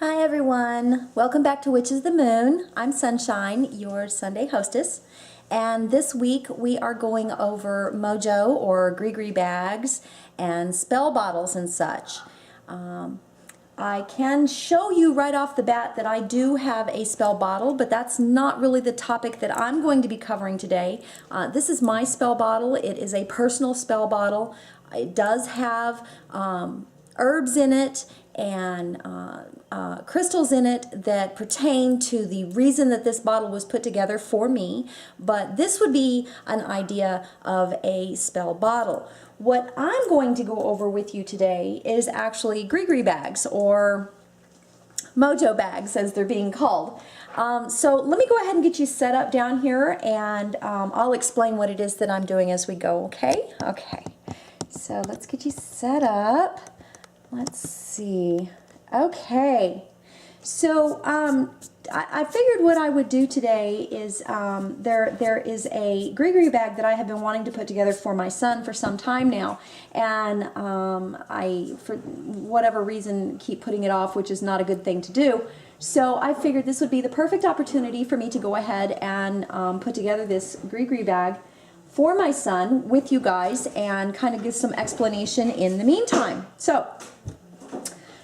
Hi everyone, welcome back to Witches of the Moon. I'm Sunshine, your Sunday hostess, and this week we are going over mojo or gree bags and spell bottles and such. I can show you right off the bat that I do have a spell bottle, but that's not really the topic that I'm going to be covering today. This is my spell bottle. It is a personal spell bottle. It does have herbs in it and crystals in it that pertain to the reason that this bottle was put together for me, but this would be an idea of a spell bottle. What I'm going to go over with you today is actually gree bags, or mojo bags as they're being called. So let me go ahead and get you set up down here, and I'll explain what it is that I'm doing as we go, okay? Okay, so let's get you set up. Let's see. Okay, so I figured what I would do today is there is a gree bag that I have been wanting to put together for my son for some time now, and I, for whatever reason, keep putting it off, which is not a good thing to do. So I figured this would be the perfect opportunity for me to go ahead and put together this gree bag for my son with you guys and kind of give some explanation in the meantime. So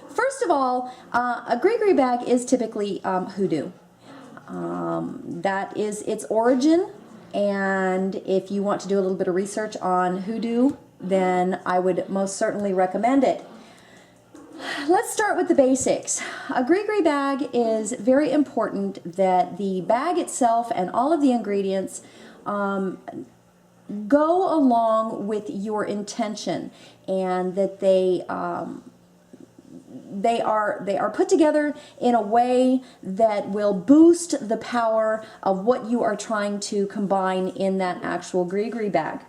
first of all, a gree bag is typically hoodoo. That is its origin, and if you want to do a little bit of research on hoodoo, then I would most certainly recommend it. Let's start with the basics. A gree bag is very important that the bag itself and all of the ingredients go along with your intention, and that they are put together in a way that will boost the power of what you are trying to combine in that actual gree bag.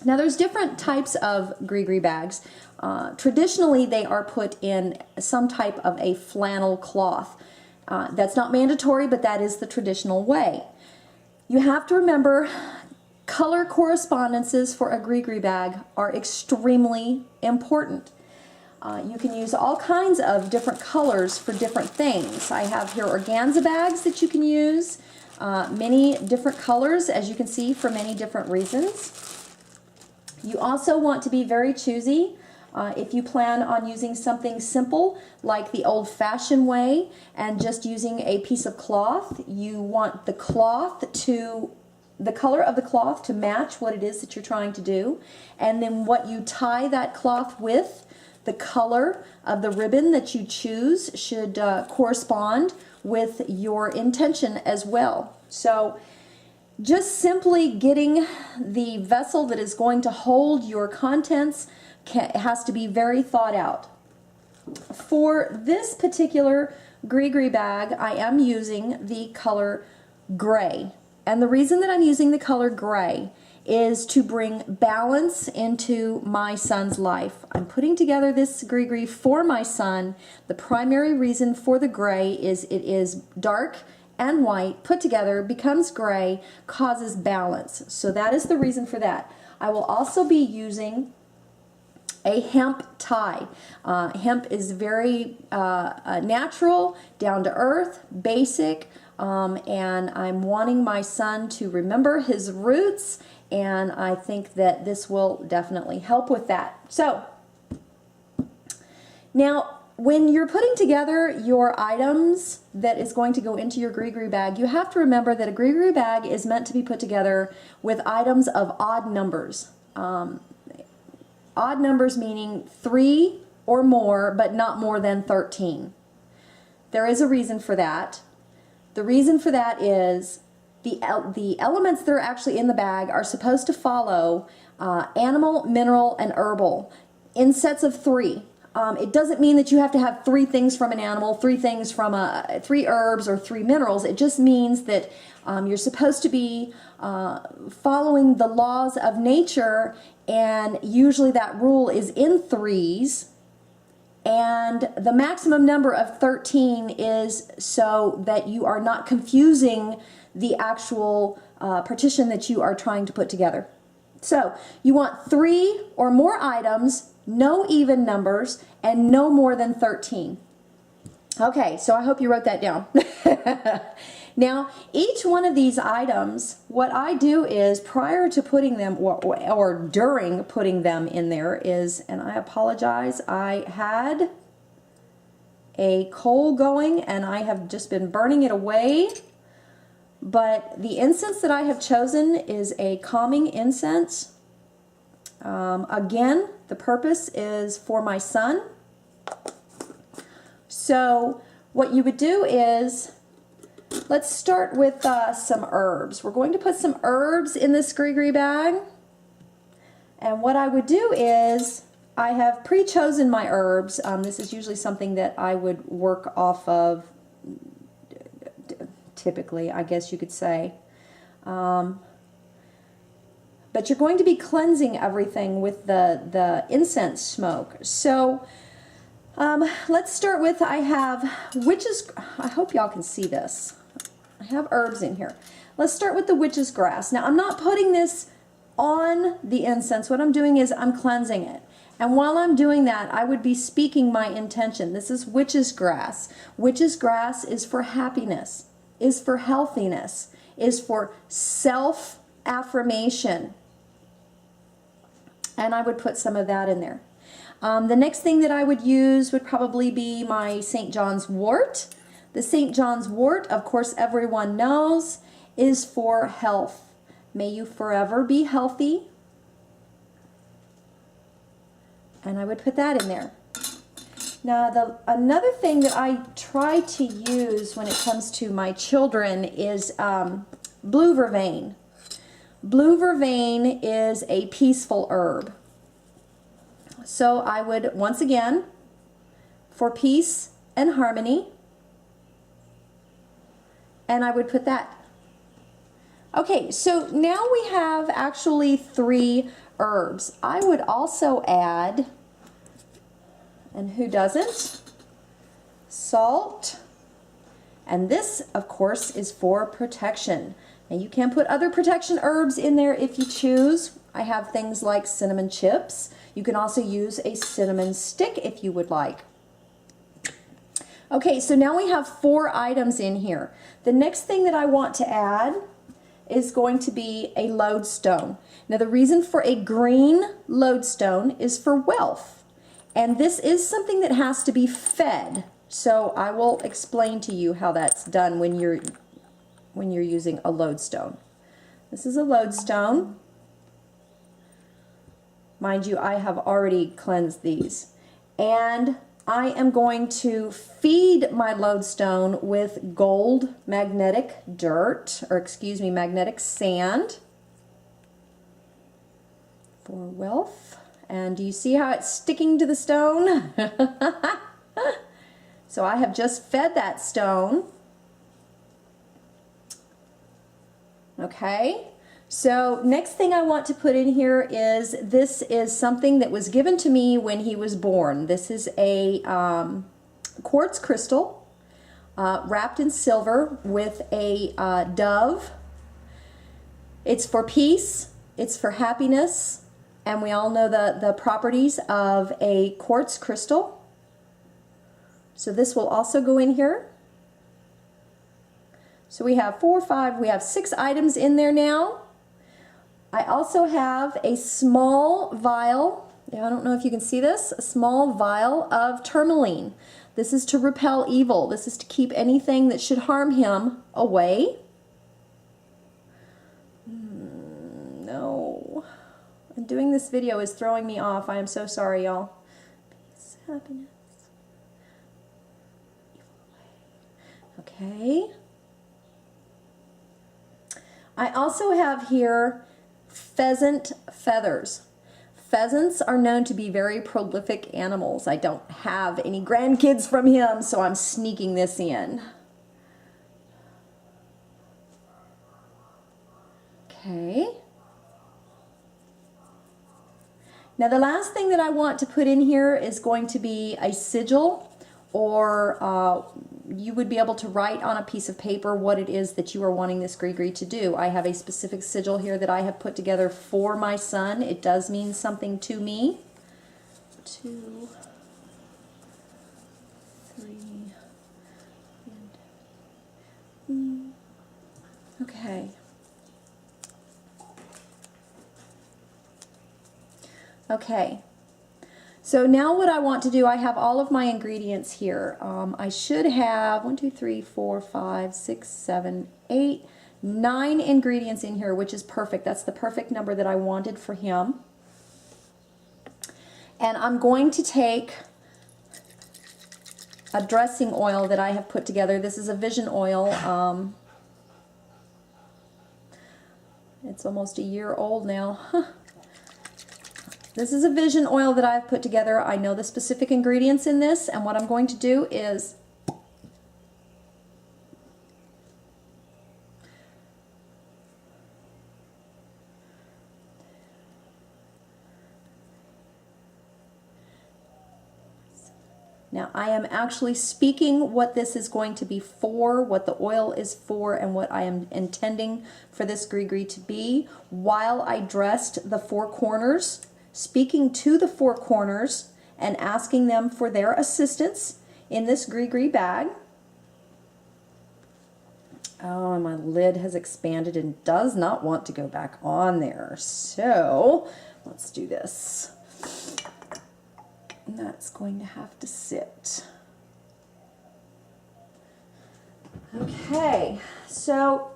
Now there's different types of gree bags. Traditionally they are put in some type of a flannel cloth. That's not mandatory, but that is the traditional way. You have to remember, color correspondences for a gree bag are extremely important. You can use all kinds of different colors for different things. I have here organza bags that you can use, many different colors, as you can see, for many different reasons. You also want to be very choosy. If you plan on using something simple like the old-fashioned way and just using a piece of cloth, you want the color of the cloth to match what it is that you're trying to do, and then what you tie that cloth with, the color of the ribbon that you choose should correspond with your intention as well. So just simply getting the vessel that is going to hold your contents has to be very thought out. For this particular gree bag, I am using the color gray. And the reason that I'm using the color gray is to bring balance into my son's life. I'm putting together this gree for my son. The primary reason for the gray is it is dark and white put together, becomes gray, causes balance. So that is the reason for that. I will also be using a hemp tie. Hemp is very natural, down to earth, basic, and I'm wanting my son to remember his roots, and I think that this will definitely help with that. So now when you're putting together your items that is going to go into your gree bag, you have to remember that a gree bag is meant to be put together with items of odd numbers. Odd numbers meaning 3 or more, but not more than 13. There is a reason for that. The reason for that is the elements that are actually in the bag are supposed to follow animal, mineral, and herbal in sets of 3. It doesn't mean that you have to have 3 things from an animal, 3 things from 3 herbs, or 3 minerals. It just means that you're supposed to be following the laws of nature, and usually that rule is in 3s. And the maximum number of 13 is so that you are not confusing the actual partition that you are trying to put together. So you want 3 or more items, no even numbers, and no more than 13. Okay, so I hope you wrote that down. Now, each one of these items, what I do is prior to putting them, or during putting them in there is, and I apologize, I had a coal going and I have just been burning it away. But the incense that I have chosen is a calming incense. Again, the purpose is for my son. So what you would do is, let's start with some herbs. We're going to put some herbs in this gree bag. And what I would do is, I have pre-chosen my herbs. This is usually something that I would work off of, typically, I guess you could say. But you're going to be cleansing everything with the incense smoke. So let's start with, I have witch's, I hope y'all can see this. I have herbs in here. Let's start with the witch's grass. Now I'm not putting this on the incense. What I'm doing is I'm cleansing it. And while I'm doing that, I would be speaking my intention. This is witch's grass. Witch's grass is for happiness, is for healthiness, is for self-affirmation. And I would put some of that in there. The next thing that I would use would probably be my St. John's wort. The St. John's wort, of course, everyone knows, is for health. May you forever be healthy. And I would put that in there. Now, another thing that I try to use when it comes to my children is blue vervain. Blue vervain is a peaceful herb. So I would, once again, for peace and harmony, and I would put that. Okay, so now we have actually 3 herbs. I would also add, and who doesn't, salt. And this, of course, is for protection. And you can put other protection herbs in there if you choose. I have things like cinnamon chips. You can also use a cinnamon stick if you would like. Okay, so now we have 4 items in here. The next thing that I want to add is going to be a lodestone. Now the reason for a green lodestone is for wealth. And this is something that has to be fed. So I will explain to you how that's done when you're using a lodestone. This is a lodestone. Mind you, I have already cleansed these. And I am going to feed my lodestone with gold magnetic dirt, or excuse me, magnetic sand for wealth. And do you see how it's sticking to the stone? So I have just fed that stone. Okay. So next thing I want to put in here is, this is something that was given to me when he was born. This is a quartz crystal wrapped in silver with a dove. It's for peace, it's for happiness, and we all know the properties of a quartz crystal. So this will also go in here. So we have 4, 5, we have 6 items in there now. I also have a small vial, I don't know if you can see this, a small vial of tourmaline. This is to repel evil. This is to keep anything that should harm him away. No. And doing this video is throwing me off. I am so sorry, y'all. Peace, happiness. Okay. I also have here pheasant feathers. Pheasants are known to be very prolific animals. I don't have any grandkids from him, so I'm sneaking this in. Okay. Now the last thing that I want to put in here is going to be a sigil, or you would be able to write on a piece of paper what it is that you are wanting this gree to do. I have a specific sigil here that I have put together for my son. It does mean something to me. 2, 3, Okay. Okay. So now what I want to do, I have all of my ingredients here. I should have 1, 2, 3, 4, 5, 6, 7, 8, 9 ingredients in here, which is perfect. That's the perfect number that I wanted for him. And I'm going to take a dressing oil that I have put together. This is a Vision oil. It's almost a year old now. This is a Vision oil that I've put together. I know the specific ingredients in this, and what I'm going to do is now I am actually speaking what this is going to be for, what the oil is for, and what I am intending for this gree-gree to be while I dressed the 4 corners, speaking to the 4 corners and asking them for their assistance in this gree-gree bag. Oh, and my lid has expanded and does not want to go back on there. So let's do this. And that's going to have to sit. Okay, so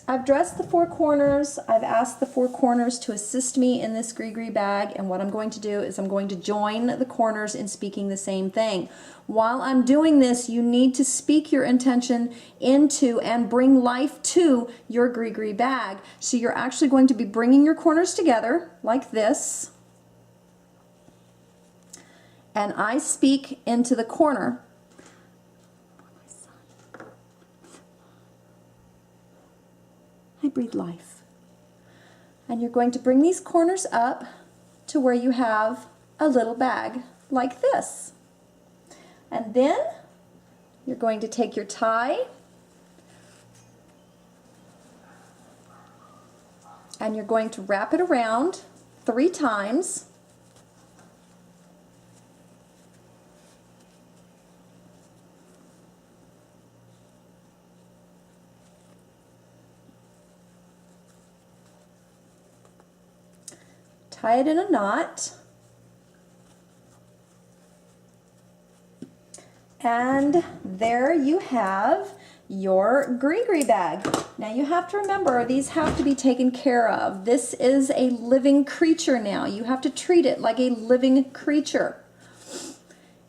I've dressed the 4 corners. I've asked the 4 corners to assist me in this gree-gree bag, and what I'm going to do is I'm going to join the corners in speaking the same thing. While I'm doing this, you need to speak your intention into and bring life to your gree-gree bag. So you're actually going to be bringing your corners together like this, and I speak into the corner. I breathe life. And you're going to bring these corners up to where you have a little bag like this. And then you're going to take your tie and you're going to wrap it around 3 times. Tie it in a knot, and there you have your gree-gree bag. Now you have to remember, these have to be taken care of. This is a living creature now. You have to treat it like a living creature.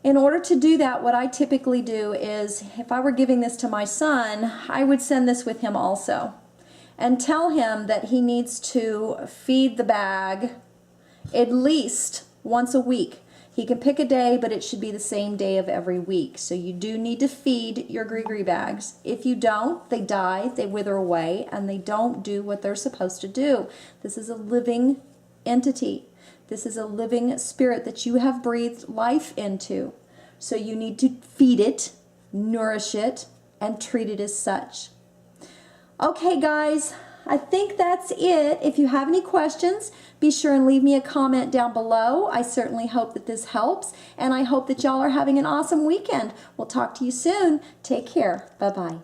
In order to do that, what I typically do is, if I were giving this to my son, I would send this with him also and tell him that he needs to feed the bag at least once a week. He can pick a day, but it should be the same day of every week. So you do need to feed your gree-gree bags. If you don't, they die, they wither away, and they don't do what they're supposed to do. This is a living entity. This is a living spirit that you have breathed life into. So you need to feed it, nourish it, and treat it as such. Okay, guys, I think that's it. If you have any questions, be sure and leave me a comment down below. I certainly hope that this helps, and I hope that y'all are having an awesome weekend. We'll talk to you soon. Take care. Bye-bye.